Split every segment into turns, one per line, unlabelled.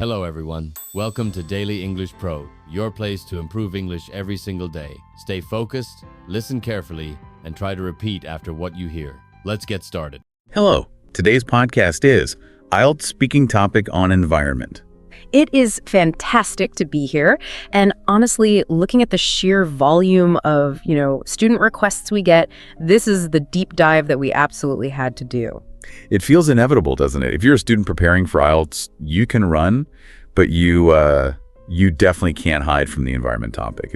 Hello everyone, welcome to Daily English Pro, your place to improve English every single day. Stay focused, listen carefully, and try to repeat after what you hear. Let's get started.
Hello, today's podcast is IELTS speaking topic on environment.
It is fantastic to be here, and honestly, looking at the sheer volume of, student requests we get, this is the deep dive that we absolutely had to do.
It feels inevitable, doesn't it? If you're a student preparing for IELTS, you can run, but you definitely can't hide from the environment topic.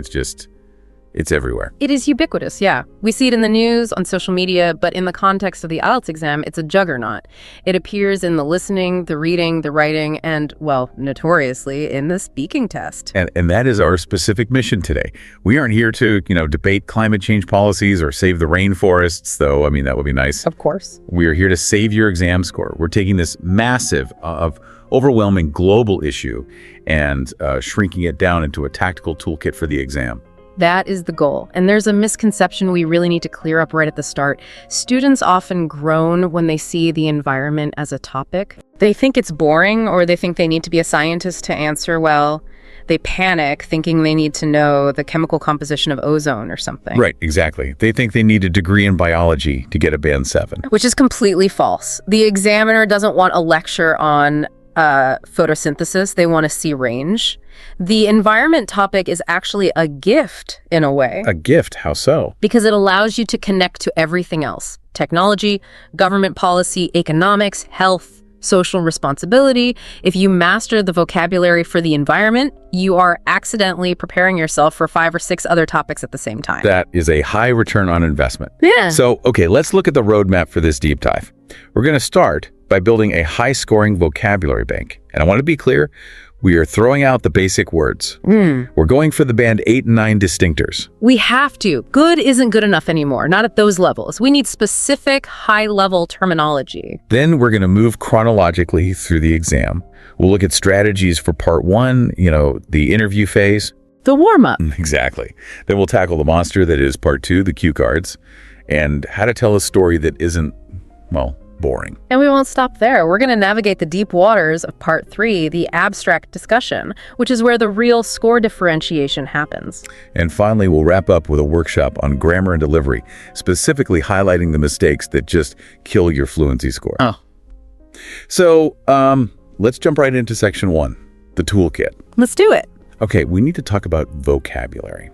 It's everywhere.
It is ubiquitous, yeah. We see it in the news, on social media, but in the context of the IELTS exam, it's a juggernaut. It appears in the listening, the reading, the writing, and, well, notoriously, in the speaking test.
And that is our specific mission today. We aren't here to, debate climate change policies or save the rainforests, though, that would be nice.
Of course.
We are here to save your exam score. We're taking this massive, overwhelming global issue and shrinking it down into a tactical toolkit for the exam.
That is the goal. And there's a misconception we really need to clear up right at the start. Students often groan when they see the environment as a topic. They think it's boring, or they think they need to be a scientist to answer well. They panic thinking they need to know the chemical composition of ozone or something.
Right, exactly. They think they need a degree in biology to get a band 7.
Which is completely false. The examiner doesn't want a lecture on photosynthesis. They want to see range. The environment topic is actually a gift in a way.
A gift? How so?
Because it allows you to connect to everything else. Technology, government policy, economics, health, social responsibility. If you master the vocabulary for the environment, you are accidentally preparing yourself for 5 or 6 other topics at the same time.
That is a high return on investment.
Yeah.
So, okay, let's look at the roadmap for this deep dive. We're going to start by building a high-scoring vocabulary bank. And I want to be clear, we are throwing out the basic words. We're going for the band 8 and 9 distinctors.
We have to. Good isn't good enough anymore, not at those levels. We need specific high-level terminology.
Then we're going to move chronologically through the exam. We'll look at strategies for part 1, the interview phase.
The warm-up.
Exactly. Then we'll tackle the monster that is part 2, the cue cards, and how to tell a story that isn't, boring.
And we won't stop there. We're going to navigate the deep waters of part 3, the abstract discussion, which is where the real score differentiation happens.
And finally, we'll wrap up with a workshop on grammar and delivery, specifically highlighting the mistakes that just kill your fluency score.
Oh.
So, let's jump right into section 1, the toolkit.
Let's do it.
Okay, we need to talk about vocabulary.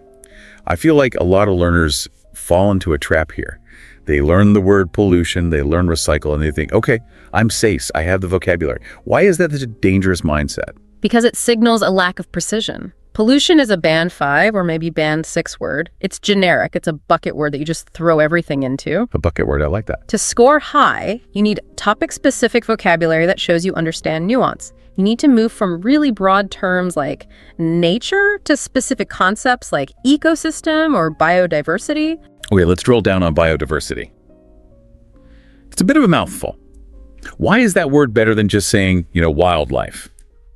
I feel like a lot of learners fall into a trap here. They learn the word pollution, they learn recycle, and they think, okay, I'm safe, I have the vocabulary. Why is that such a dangerous mindset?
Because it signals a lack of precision. Pollution is a band 5 or maybe band 6 word. It's generic. It's a bucket word that you just throw everything into.
A bucket word, I like that.
To score high, you need topic-specific vocabulary that shows you understand nuance. You need to move from really broad terms like nature to specific concepts like ecosystem or biodiversity.
Okay, let's drill down on biodiversity. It's a bit of a mouthful. Why is that word better than just saying, wildlife?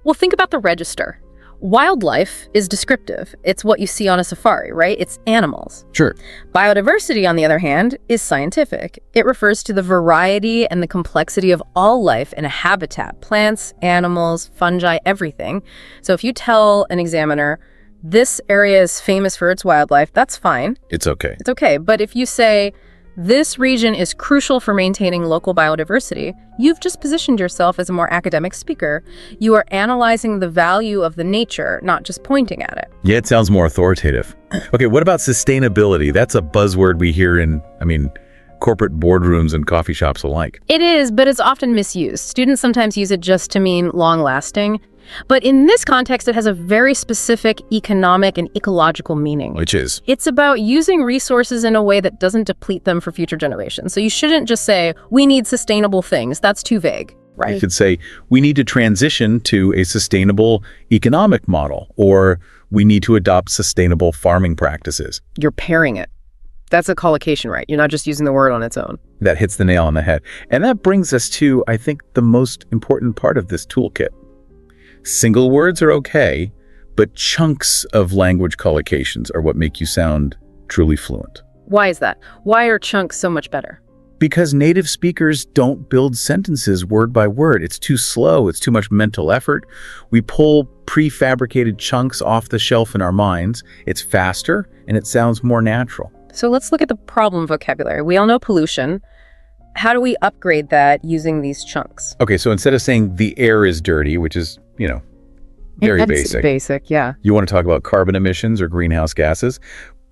Well, think about the register. Wildlife is descriptive. It's what you see on a safari, right? It's animals.
Sure.
Biodiversity, on the other hand, is scientific. It refers to the variety and the complexity of all life in a habitat, plants, animals, fungi, everything. So if you tell an examiner, this area is famous for its wildlife, that's fine.
It's okay.
It's okay. But if you say, this region is crucial for maintaining local biodiversity, you've just positioned yourself as a more academic speaker. You are analyzing the value of the nature, not just pointing at it.
Yeah, it sounds more authoritative. Okay, what about sustainability? That's a buzzword we hear in, corporate boardrooms and coffee shops alike.
It is, but it's often misused. Students sometimes use it just to mean long-lasting. But in this context, it has a very specific economic and ecological meaning.
Which is?
It's about using resources in a way that doesn't deplete them for future generations. So you shouldn't just say, we need sustainable things. That's too vague, right?
You could say, we need to transition to a sustainable economic model, or we need to adopt sustainable farming practices.
You're pairing it. That's a collocation, right? You're not just using the word on its own.
That hits the nail on the head. And that brings us to, I think, the most important part of this toolkit. Single words are okay, but chunks of language collocations are what make you sound truly fluent.
Why is that? Why are chunks so much better?
Because native speakers don't build sentences word by word. It's too slow. It's too much mental effort. We pull prefabricated chunks off the shelf in our minds. It's faster and it sounds more natural.
So let's look at the problem vocabulary. We all know pollution. How do we upgrade that using these chunks?
Okay, so instead of saying the air is dirty, which is, very
That's
basic.
Basic, yeah.
You want to talk about carbon emissions or greenhouse gases.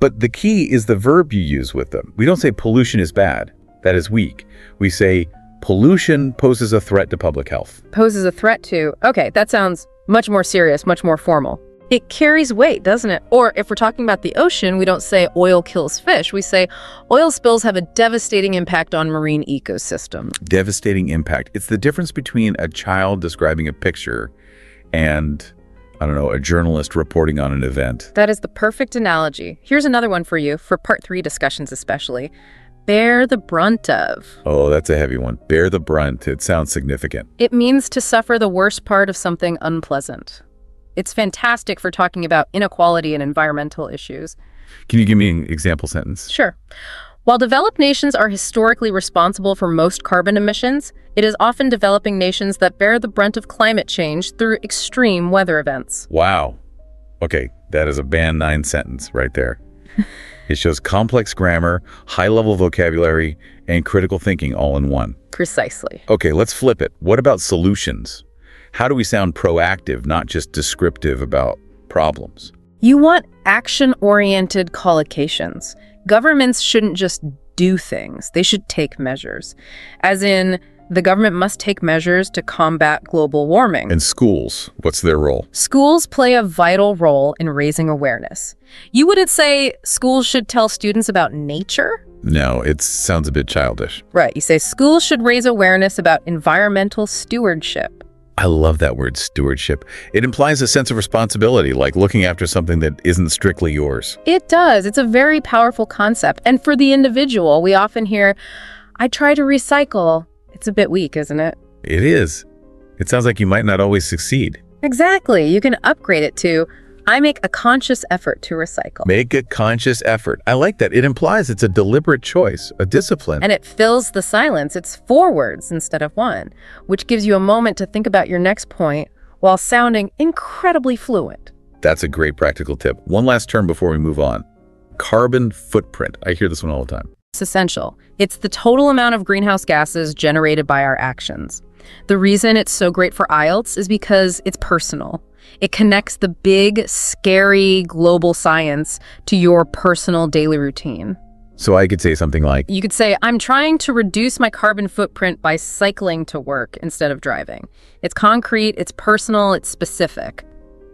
But the key is the verb you use with them. We don't say pollution is bad. That is weak. We say pollution poses a threat to public health.
Poses a threat to, okay, that sounds much more serious, much more formal. It carries weight, doesn't it? Or if we're talking about the ocean, we don't say oil kills fish. We say oil spills have a devastating impact on marine ecosystems.
Devastating impact. It's the difference between a child describing a picture and, a journalist reporting on an event.
That is the perfect analogy. Here's another one for you, for part 3 discussions especially. Bear the brunt of.
Oh, that's a heavy one. Bear the brunt. It sounds significant.
It means to suffer the worst part of something unpleasant. It's fantastic for talking about inequality and environmental issues.
Can you give me an example sentence?
Sure. While developed nations are historically responsible for most carbon emissions, it is often developing nations that bear the brunt of climate change through extreme weather events.
Wow. Okay, that is a band 9 sentence right there. It shows complex grammar, high-level vocabulary, and critical thinking all in one.
Precisely.
Okay, let's flip it. What about solutions? How do we sound proactive, not just descriptive about problems?
You want action-oriented collocations. Governments shouldn't just do things. They should take measures. As in, the government must take measures to combat global warming.
And schools, what's their role?
Schools play a vital role in raising awareness. You wouldn't say schools should tell students about nature?
No, it sounds a bit childish.
Right. You say schools should raise awareness about environmental stewardship.
I love that word, stewardship. It implies a sense of responsibility, like looking after something that isn't strictly yours.
It does. It's a very powerful concept. And for the individual, we often hear, I try to recycle. It's a bit weak, isn't it?
It is. It sounds like you might not always succeed.
Exactly. You can upgrade it to, I make a conscious effort to recycle.
Make a conscious effort. I like that. It implies it's a deliberate choice, a discipline.
And it fills the silence. It's 4 words instead of 1, which gives you a moment to think about your next point while sounding incredibly fluent.
That's a great practical tip. One last term before we move on. Carbon footprint. I hear this one all the time.
It's essential. It's the total amount of greenhouse gases generated by our actions. The reason it's so great for IELTS is because it's personal. It connects the big, scary global science to your personal daily routine.
So I could say something like,
You could say, I'm trying to reduce my carbon footprint by cycling to work instead of driving. It's concrete, it's personal, it's specific.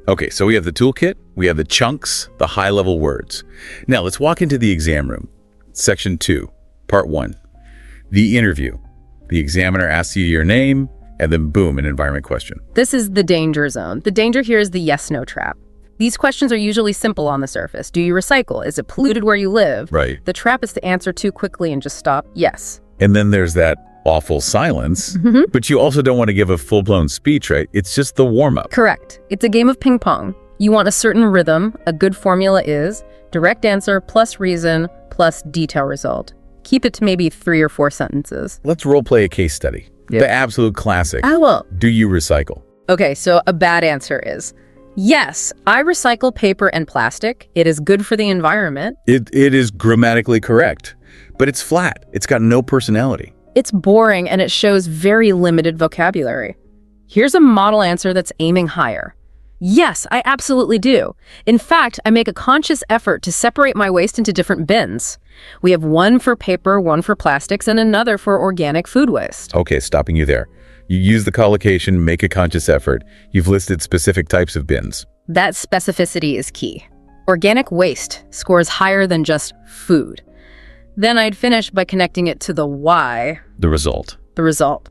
okay, so we have the toolkit, we have the chunks, the high-level words. Now let's walk into the exam room. Section 2, Part 1. The interview. The examiner asks you your name, and then boom, an environment question.
This is the danger zone. The danger here is the yes-no trap. These questions are usually simple on the surface. Do you recycle? Is it polluted where you live?
Right.
The trap is to answer too quickly and just stop, yes.
And then there's that awful silence, but you also don't want to give a full-blown speech, right? It's just the warm-up.
Correct. It's a game of ping pong. You want a certain rhythm. A good formula is direct answer plus reason plus detail result. Keep it to maybe 3 or 4 sentences.
Let's role-play a case study.
Yep.
The absolute classic.
I will.
Do you recycle?
Okay, so a bad answer is, yes, I recycle paper and plastic. It is good for the environment.
It is grammatically correct, but it's flat. It's got no personality.
It's boring and it shows very limited vocabulary. Here's a model answer that's aiming higher. Yes, I absolutely do. In fact, I make a conscious effort to separate my waste into different bins. We have one for paper, one for plastics, and another for organic food waste.
Okay, stopping you there. You use the collocation, make a conscious effort. You've listed specific types of bins.
That specificity is key. Organic waste scores higher than just food. Then I'd finish by connecting it to the why.
The result.
The result.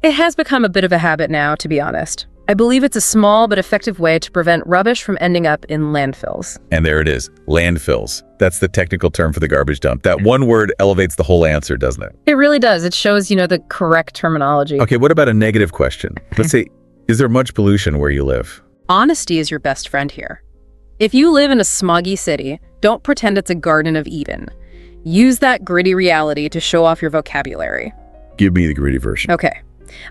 It has become a bit of a habit now, to be honest. I believe it's a small but effective way to prevent rubbish from ending up in landfills.
And there it is, landfills. That's the technical term for the garbage dump. That one word elevates the whole answer, doesn't it?
It really does. It shows, the correct terminology.
Okay, what about a negative question? Let's say, is there much pollution where you live?
Honesty is your best friend here. If you live in a smoggy city, don't pretend it's a Garden of Eden. Use that gritty reality to show off your vocabulary.
Give me the gritty version.
Okay.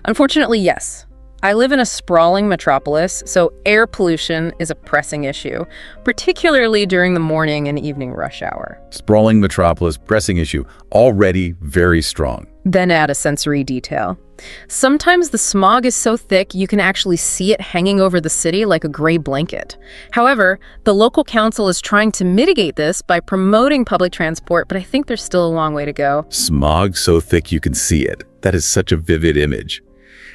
Unfortunately, yes. I live in a sprawling metropolis, so air pollution is a pressing issue, particularly during the morning and evening rush hour.
Sprawling metropolis, pressing issue, already very strong.
Then add a sensory detail. Sometimes the smog is so thick you can actually see it hanging over the city like a gray blanket. However, the local council is trying to mitigate this by promoting public transport, but I think there's still a long way to go.
Smog so thick you can see it. That is such a vivid image.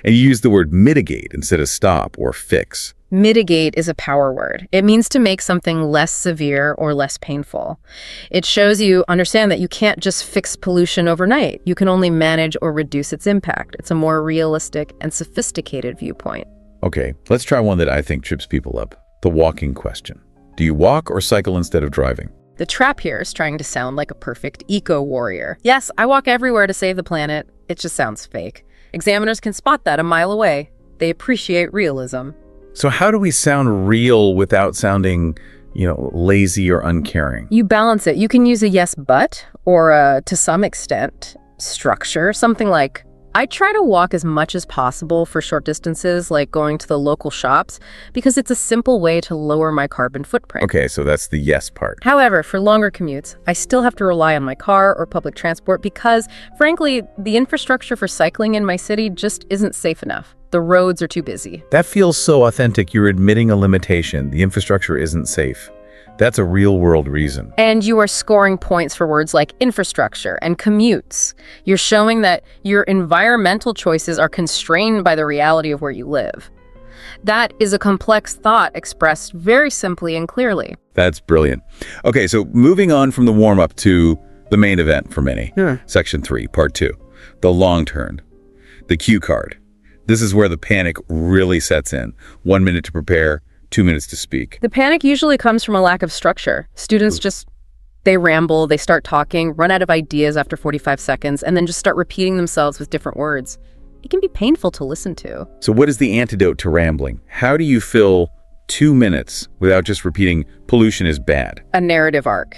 And you use the word mitigate instead of stop or fix.
Mitigate is a power word. It means to make something less severe or less painful. It shows you understand that you can't just fix pollution overnight. You can only manage or reduce its impact. It's a more realistic and sophisticated viewpoint.
Okay, let's try one that I think trips people up. The walking question. Do you walk or cycle instead of driving?
The trap here is trying to sound like a perfect eco-warrior. Yes, I walk everywhere to save the planet. It just sounds fake. Examiners can spot that a mile away. They appreciate realism.
So how do we sound real without sounding, lazy or uncaring?
You balance it. You can use a yes, but, or to some extent, structure. Something like, I try to walk as much as possible for short distances, like going to the local shops, because it's a simple way to lower my carbon footprint.
Okay, so that's the yes part.
However, for longer commutes, I still have to rely on my car or public transport because, frankly, the infrastructure for cycling in my city just isn't safe enough. The roads are too busy.
That feels so authentic. You're admitting a limitation. The infrastructure isn't safe. That's a real-world reason.
And you are scoring points for words like infrastructure and commutes. You're showing that your environmental choices are constrained by the reality of where you live. That is a complex thought expressed very simply and clearly.
That's brilliant. Okay, so moving on from the warm-up to the main event for many. Section 3, Part 2. The long turn. The cue card. This is where the panic really sets in. 1 minute to prepare, 2 minutes to speak.
The panic usually comes from a lack of structure. Students they ramble, they start talking, run out of ideas after 45 seconds, and then just start repeating themselves with different words. It can be painful to listen to.
So what is the antidote to rambling? How do you fill 2 minutes without just repeating pollution is bad?
A narrative arc.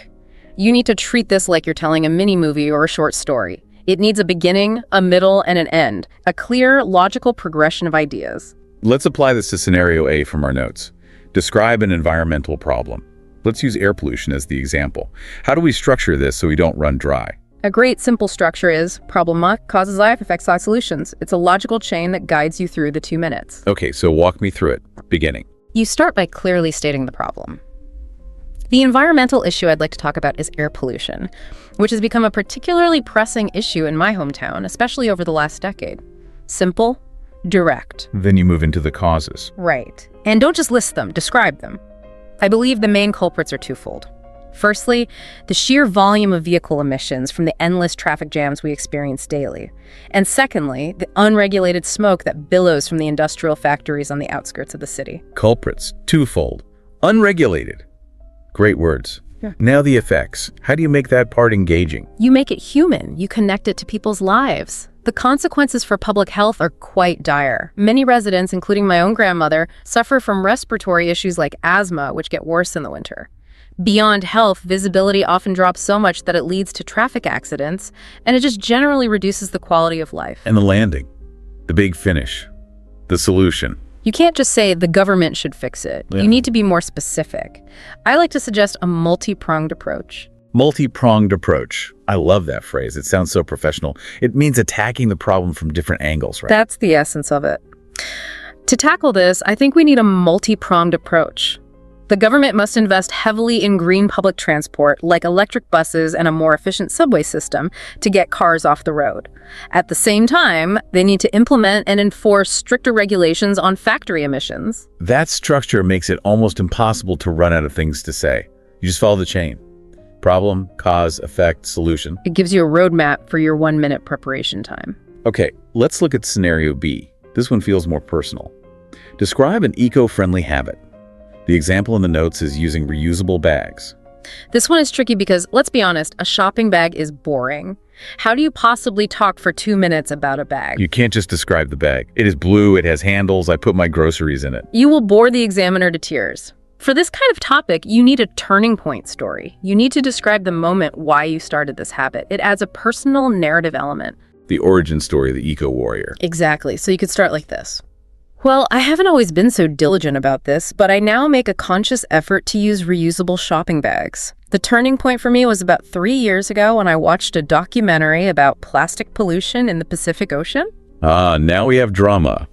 You need to treat this like you're telling a mini-movie or a short story. It needs a beginning, a middle, and an end. A clear, logical progression of ideas.
Let's apply this to scenario A from our notes. Describe an environmental problem. Let's use air pollution as the example. How do we structure this so we don't run dry?
A great simple structure is problem A, causes I, effects I, solutions. It's a logical chain that guides you through the 2 minutes.
Okay, so walk me through it. Beginning.
You start by clearly stating the problem. The environmental issue I'd like to talk about is air pollution, which has become a particularly pressing issue in my hometown, especially over the last decade. Simple, direct.
Then you move into the causes.
Right. And don't just list them, describe them. I believe the main culprits are twofold. Firstly, the sheer volume of vehicle emissions from the endless traffic jams we experience daily. And secondly, the unregulated smoke that billows from the industrial factories on the outskirts of the city.
Culprits, twofold. Unregulated. Great words.
Yeah.
Now the effects. How do you make that part engaging?
You make it human. You connect it to people's lives. The consequences for public health are quite dire. Many residents, including my own grandmother, suffer from respiratory issues like asthma, which get worse in the winter. Beyond health, visibility often drops so much that it leads to traffic accidents, and it just generally reduces the quality of life.
And the landing. The big finish. The solution.
You can't just say the government should fix it.
Yeah.
You need to be more specific. I like to suggest a multi-pronged approach.
Multi-pronged approach. I love that phrase. It sounds so professional. It means attacking the problem from different angles, right?
That's the essence of it. To tackle this, I think we need a multi-pronged approach. The government must invest heavily in green public transport, like electric buses and a more efficient subway system, to get cars off the road. At the same time, they need to implement and enforce stricter regulations on factory emissions.
That structure makes it almost impossible to run out of things to say. You just follow the chain. Problem, cause, effect, solution.
It gives you a roadmap for your 1 minute preparation time.
Okay, let's look at scenario B. This one feels more personal. Describe an eco-friendly habit. The example in the notes is using reusable bags.
This one is tricky because, let's be honest, a shopping bag is boring. How do you possibly talk for 2 minutes about a bag?
You can't just describe the bag. It is blue, it has handles, I put my groceries in it.
You will bore the examiner to tears. For this kind of topic, you need a turning point story. You need to describe the moment why you started this habit. It adds a personal narrative element.
The origin story of the eco-warrior.
Exactly. So you could start like this. Well, I haven't always been so diligent about this, but I now make a conscious effort to use reusable shopping bags. The turning point for me was about 3 years ago when I watched a documentary about plastic pollution in the Pacific Ocean.
Ah, now we have drama.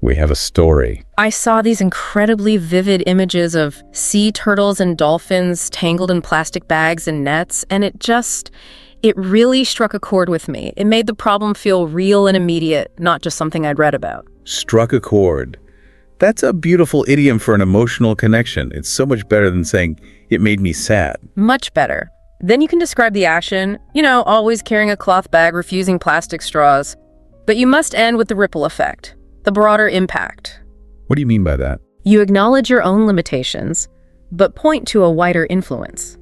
We have a story.
I saw these incredibly vivid images of sea turtles and dolphins tangled in plastic bags and nets, and it really struck a chord with me. It made the problem feel real and immediate, not just something I'd read about.
Struck a chord. That's a beautiful idiom for an emotional connection. It's so much better than saying, it made me sad.
Much better. Then you can describe the action, always carrying a cloth bag, refusing plastic straws. But you must end with the ripple effect, the broader impact.
What do you mean by that?
You acknowledge your own limitations, but point to a wider influence.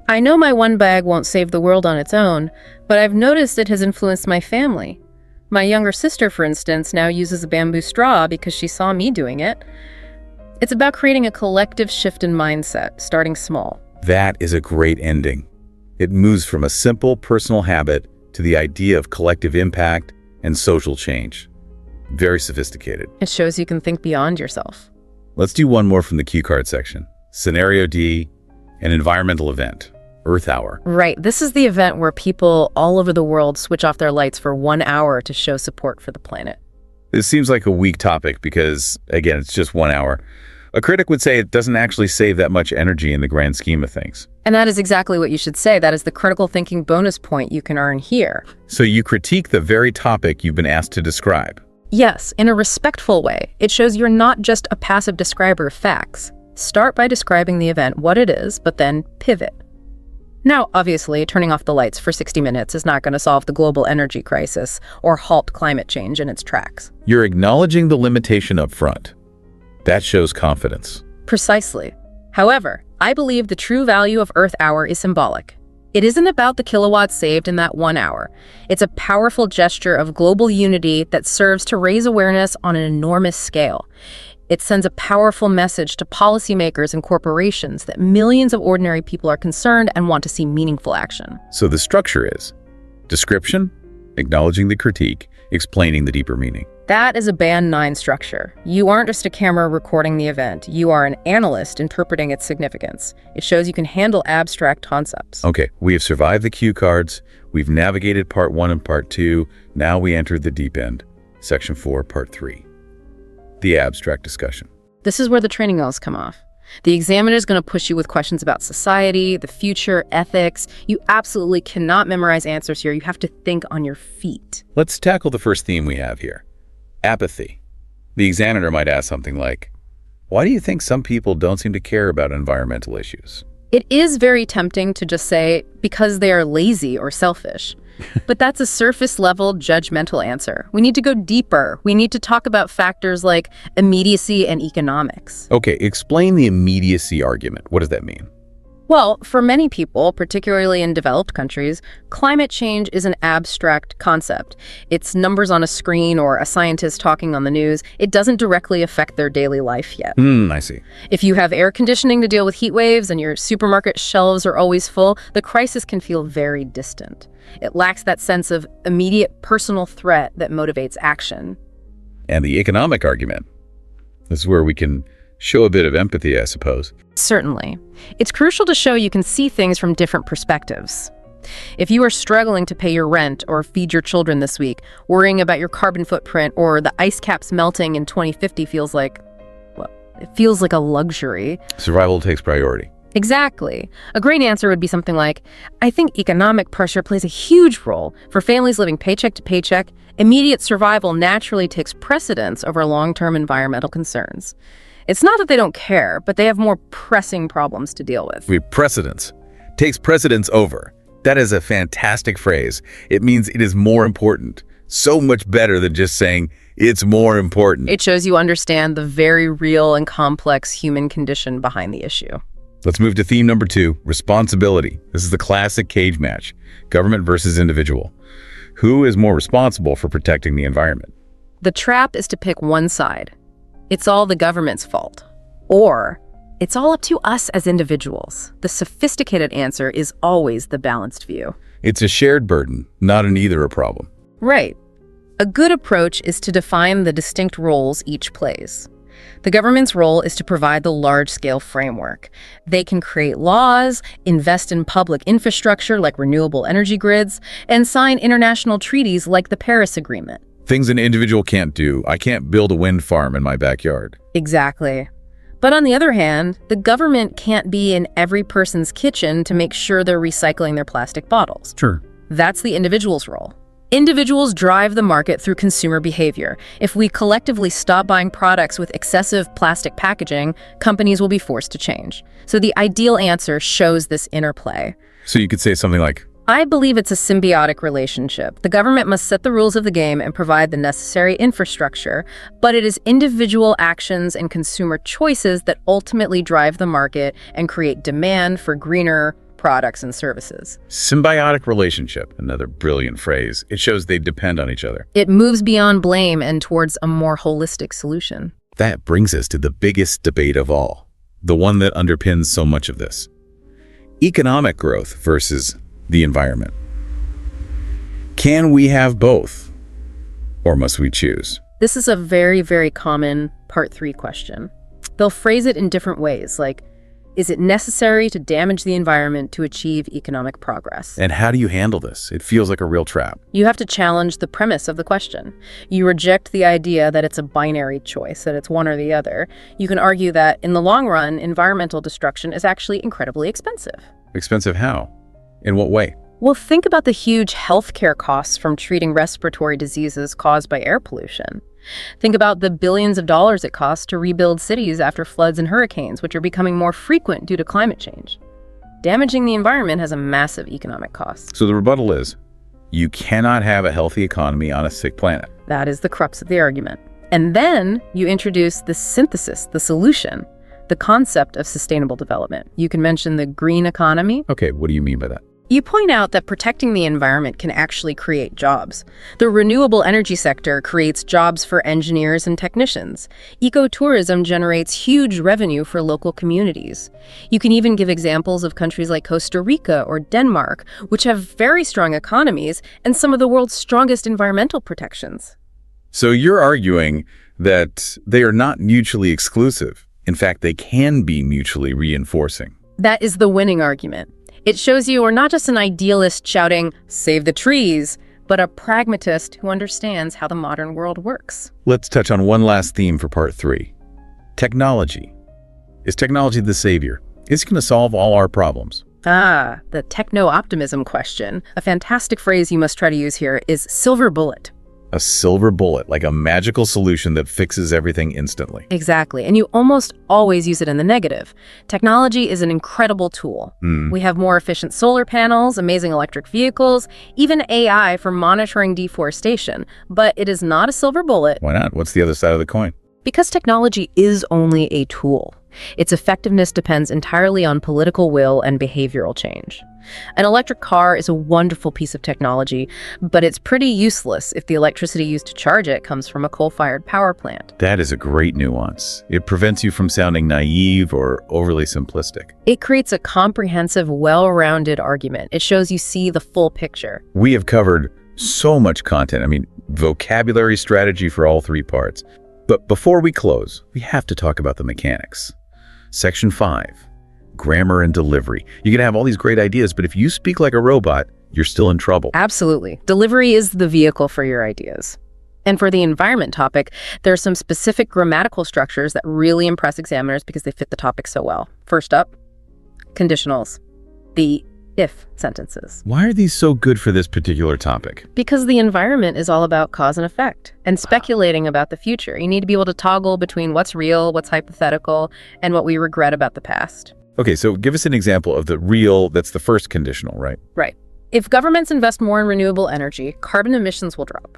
I know my one bag won't save the world on its own, but I've noticed it has influenced my family. My younger sister, for instance, now uses a bamboo straw because she saw me doing it. It's about creating a collective shift in mindset, starting small.
That is a great ending. It moves from a simple personal habit to the idea of collective impact and social change. Very sophisticated.
It shows you can think beyond yourself.
Let's do one more from the cue card section. Scenario D, an environmental event. Earth Hour.
Right. This is the event where people all over the world switch off their lights for 1 hour to show support for the planet.
This seems like a weak topic because, again, it's just 1 hour. A critic would say it doesn't actually save that much energy in the grand scheme of things.
And that is exactly what you should say. That is the critical thinking bonus point you can earn here.
So you critique the very topic you've been asked to describe.
Yes, in a respectful way. It shows you're not just a passive describer of facts. Start by describing the event, what it is, but then pivot. Now, obviously, turning off the lights for 60 minutes is not going to solve the global energy crisis or halt climate change in its tracks.
You're acknowledging the limitation up front. That shows confidence.
Precisely. However, I believe the true value of Earth Hour is symbolic. It isn't about the kilowatts saved in that 1 hour. It's a powerful gesture of global unity that serves to raise awareness on an enormous scale. It sends a powerful message to policymakers and corporations that millions of ordinary people are concerned and want to see meaningful action.
So the structure is description, acknowledging the critique, explaining the deeper meaning.
That is a Band 9 structure. You aren't just a camera recording the event. You are an analyst interpreting its significance. It shows you can handle abstract concepts.
Okay, we have survived the cue cards. We've navigated part 1 and part 2. Now we enter the deep end, section 4, part 3. The abstract discussion.
This is where the training wheels come off. The examiner is going to push you with questions about society, the future, ethics. You absolutely cannot memorize answers here. You have to think on your feet.
Let's tackle the first theme we have here. Apathy. The examiner might ask something like, why do you think some people don't seem to care about environmental issues?
It is very tempting to just say, because they are lazy or selfish. But that's a surface-level, judgmental answer. We need to go deeper. We need to talk about factors like immediacy and economics.
Okay, explain the immediacy argument. What does that mean?
Well, for many people, particularly in developed countries, climate change is an abstract concept. It's numbers on a screen or a scientist talking on the news. It doesn't directly affect their daily life yet.
I see.
If you have air conditioning to deal with heat waves and your supermarket shelves are always full, the crisis can feel very distant. It lacks that sense of immediate personal threat that motivates action.
And the economic argument. This is where we can show a bit of empathy, I suppose.
Certainly. It's crucial to show you can see things from different perspectives. If you are struggling to pay your rent or feed your children this week, worrying about your carbon footprint or the ice caps melting in 2050 feels like a luxury.
Survival takes priority.
Exactly. A great answer would be something like, I think economic pressure plays a huge role. For families living paycheck to paycheck, immediate survival naturally takes precedence over long-term environmental concerns. It's not that they don't care, but they have more pressing problems to deal with.
Precedence. Takes precedence over. That is a fantastic phrase. It means it is more important. So much better than just saying, it's more important.
It shows you understand the very real and complex human condition behind the issue.
Let's move to theme number 2, responsibility. This is the classic cage match, government versus individual. Who is more responsible for protecting the environment?
The trap is to pick one side. It's all the government's fault. Or It's all up to us as individuals. The sophisticated answer is always the balanced view.
It's a shared burden, not an either a problem.
Right. A good approach is to define the distinct roles each plays. The government's role is to provide the large-scale framework. They can create laws, invest in public infrastructure like renewable energy grids, and sign international treaties like the Paris Agreement.
Things an individual can't do. I can't build a wind farm in my backyard.
Exactly. But on the other hand, the government can't be in every person's kitchen to make sure they're recycling their plastic bottles.
Sure.
That's the individual's role. Individuals drive the market through consumer behavior. If we collectively stop buying products with excessive plastic packaging, companies will be forced to change. So the ideal answer shows this interplay.
So you could say something like,
I believe it's a symbiotic relationship. The government must set the rules of the game and provide the necessary infrastructure, but it is individual actions and consumer choices that ultimately drive the market and create demand for greener products and services.
symbiotic relationship, another brilliant phrase. It shows they depend on each other.
It moves beyond blame and towards a more holistic solution.
That brings us to the biggest debate of all, the one that underpins so much of this. Economic growth versus the environment. Can we have both? Or must we choose?
This is a very, very common Part 3 question. They'll phrase it in different ways, like, is it necessary to damage the environment to achieve economic progress?
And how do you handle this? It feels like a real trap.
You have to challenge the premise of the question. You reject the idea that it's a binary choice, that it's one or the other. You can argue that, in the long run, environmental destruction is actually incredibly expensive.
Expensive how? In what way?
Well, think about the huge healthcare costs from treating respiratory diseases caused by air pollution. Think about the billions of dollars it costs to rebuild cities after floods and hurricanes, which are becoming more frequent due to climate change. Damaging the environment has a massive economic cost.
So the rebuttal is, you cannot have a healthy economy on a sick planet.
That is the crux of the argument. And then you introduce the synthesis, the solution, the concept of sustainable development. You can mention the green economy.
Okay, what do you mean by that?
You point out that protecting the environment can actually create jobs. The renewable energy sector creates jobs for engineers and technicians. Ecotourism generates huge revenue for local communities. You can even give examples of countries like Costa Rica or Denmark, which have very strong economies and some of the world's strongest environmental protections.
So you're arguing that they are not mutually exclusive. In fact, they can be mutually reinforcing.
That is the winning argument. It shows you are not just an idealist shouting, "Save the trees," but a pragmatist who understands how the modern world works.
Let's touch on one last theme for Part 3. Technology. Is technology the savior? Is it going to solve all our problems?
The techno-optimism question. A fantastic phrase you must try to use here is silver bullet.
A silver bullet, like a magical solution that fixes everything instantly.
Exactly, and you almost always use it in the negative. Technology is an incredible tool. We have more efficient solar panels, amazing electric vehicles, even AI for monitoring deforestation, but it is not a silver bullet.
Why not? What's the other side of the coin?
Because technology is only a tool. Its effectiveness depends entirely on political will and behavioral change. An electric car is a wonderful piece of technology, but it's pretty useless if the electricity used to charge it comes from a coal-fired power plant.
That is a great nuance. It prevents you from sounding naive or overly simplistic.
It creates a comprehensive, well-rounded argument. It shows you see the full picture.
We have covered so much content. I mean, vocabulary strategy for all 3 parts. But before we close, we have to talk about the mechanics. Section 5, grammar and delivery. You can have all these great ideas, but if you speak like a robot, you're still in trouble.
Absolutely. Delivery is the vehicle for your ideas. And for the environment topic, there are some specific grammatical structures that really impress examiners because they fit the topic so well. First up, conditionals, the if sentences.
Why are these so good for this particular topic?
Because the environment is all about cause and effect and speculating about the future. You need to be able to toggle between what's real, what's hypothetical, and what we regret about the past.
Okay, so give us an example of the real, that's the first conditional, right?
Right. If governments invest more in renewable energy, carbon emissions will drop.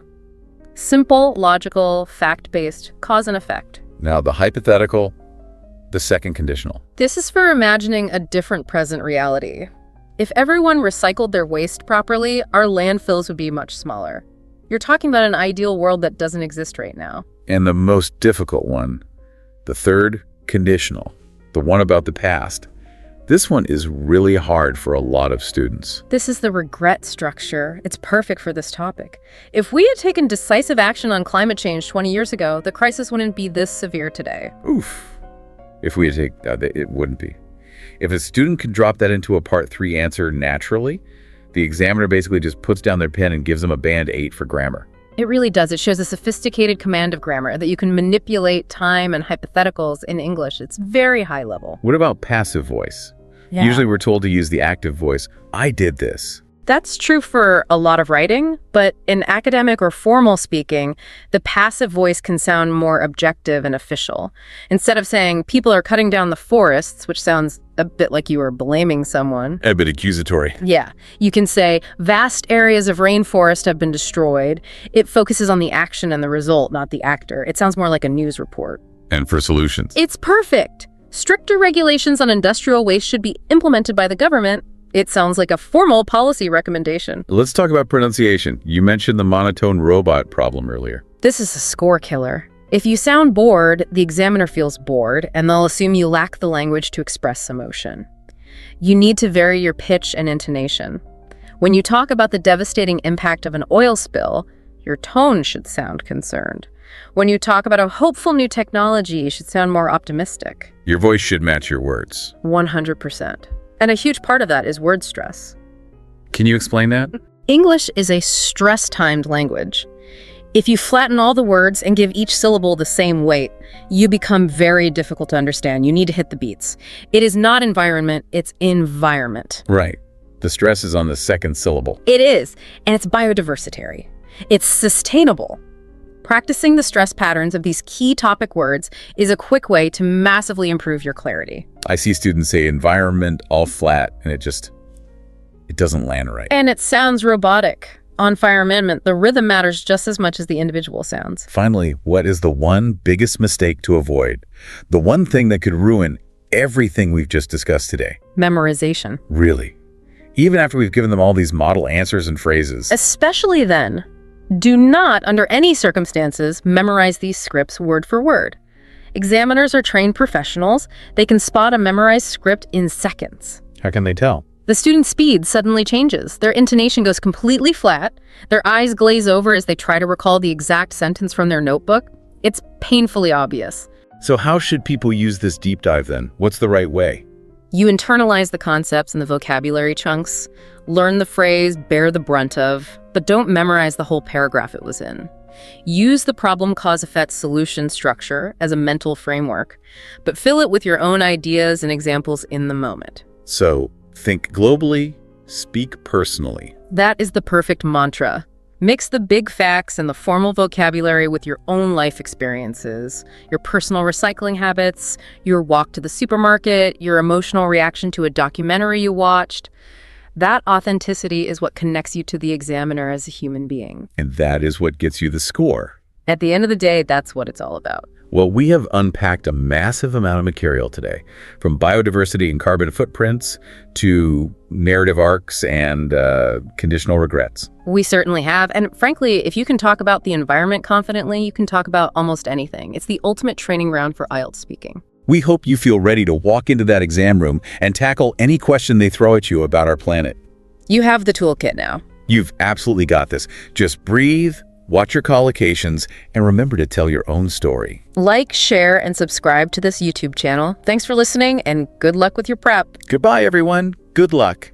Simple, logical, fact-based, cause and effect.
Now the hypothetical, the second conditional.
This is for imagining a different present reality. If everyone recycled their waste properly, our landfills would be much smaller. You're talking about an ideal world that doesn't exist right now.
And the most difficult one, the third conditional. the one about the past. This one is really hard for a lot of students.
This is the regret structure. It's perfect for this topic. If we had taken decisive action on climate change 20 years ago, the crisis wouldn't be this severe today.
Oof. If we had taken, it wouldn't be. If a student could drop that into a Part 3 answer naturally, the examiner basically just puts down their pen and gives them a band 8 for grammar.
It really does. It shows a sophisticated command of grammar, that you can manipulate time and hypotheticals in English. It's very high level.
What about passive voice?
Yeah.
Usually we're told to use the active voice. I did this.
That's true for a lot of writing, but in academic or formal speaking, the passive voice can sound more objective and official. Instead of saying, people are cutting down the forests, which sounds a bit like you were blaming someone.
A bit accusatory.
Yeah. You can say, vast areas of rainforest have been destroyed. It focuses on the action and the result, not the actor. It sounds more like a news report.
And for solutions.
It's perfect. Stricter regulations on industrial waste should be implemented by the government. It sounds like a formal policy recommendation.
Let's talk about pronunciation. You mentioned the monotone robot problem earlier.
This is a score killer. If you sound bored, the examiner feels bored, and they'll assume you lack the language to express emotion. You need to vary your pitch and intonation. When you talk about the devastating impact of an oil spill, your tone should sound concerned. When you talk about a hopeful new technology, you should sound more optimistic.
Your voice should match your words.
100%. And a huge part of that is word stress.
Can you explain that?
English is a stress-timed language. If you flatten all the words and give each syllable the same weight, you become very difficult to understand. You need to hit the beats. It is not environment, it's environment.
Right. The stress is on the second syllable.
It is, and it's biodiversity. It's sustainable. Practicing the stress patterns of these key topic words is a quick way to massively improve your clarity.
I see students say environment all flat, and it doesn't land right.
And it sounds robotic. On Fire Amendment, the rhythm matters just as much as the individual sounds.
Finally, what is the one biggest mistake to avoid? The one thing that could ruin everything we've just discussed today?
Memorization.
Really? Even after we've given them all these model answers and phrases?
Especially then. Do not, under any circumstances, memorize these scripts word for word. Examiners are trained professionals. They can spot a memorized script in seconds.
How can they tell?
The student's speed suddenly changes. Their intonation goes completely flat. Their eyes glaze over as they try to recall the exact sentence from their notebook. It's painfully obvious.
So how should people use this deep dive then? What's the right way?
You internalize the concepts and the vocabulary chunks, learn the phrase, bear the brunt of, but don't memorize the whole paragraph it was in. Use the problem, cause, effect, solution structure as a mental framework, but fill it with your own ideas and examples in the moment.
So, think globally, speak personally.
That is the perfect mantra. Mix the big facts and the formal vocabulary with your own life experiences, your personal recycling habits, your walk to the supermarket, your emotional reaction to a documentary you watched. That authenticity is what connects you to the examiner as a human being.
And that is what gets you the score.
At the end of the day, that's what it's all about.
Well, we have unpacked a massive amount of material today, from biodiversity and carbon footprints to narrative arcs and conditional regrets.
We certainly have. And frankly, if you can talk about the environment confidently, you can talk about almost anything. It's the ultimate training ground for IELTS speaking.
We hope you feel ready to walk into that exam room and tackle any question they throw at you about our planet.
You have the toolkit now.
You've absolutely got this. Just breathe, watch your collocations, and remember to tell your own story.
Like, share, and subscribe to this YouTube channel. Thanks for listening, and good luck with your prep.
Goodbye, everyone. Good luck.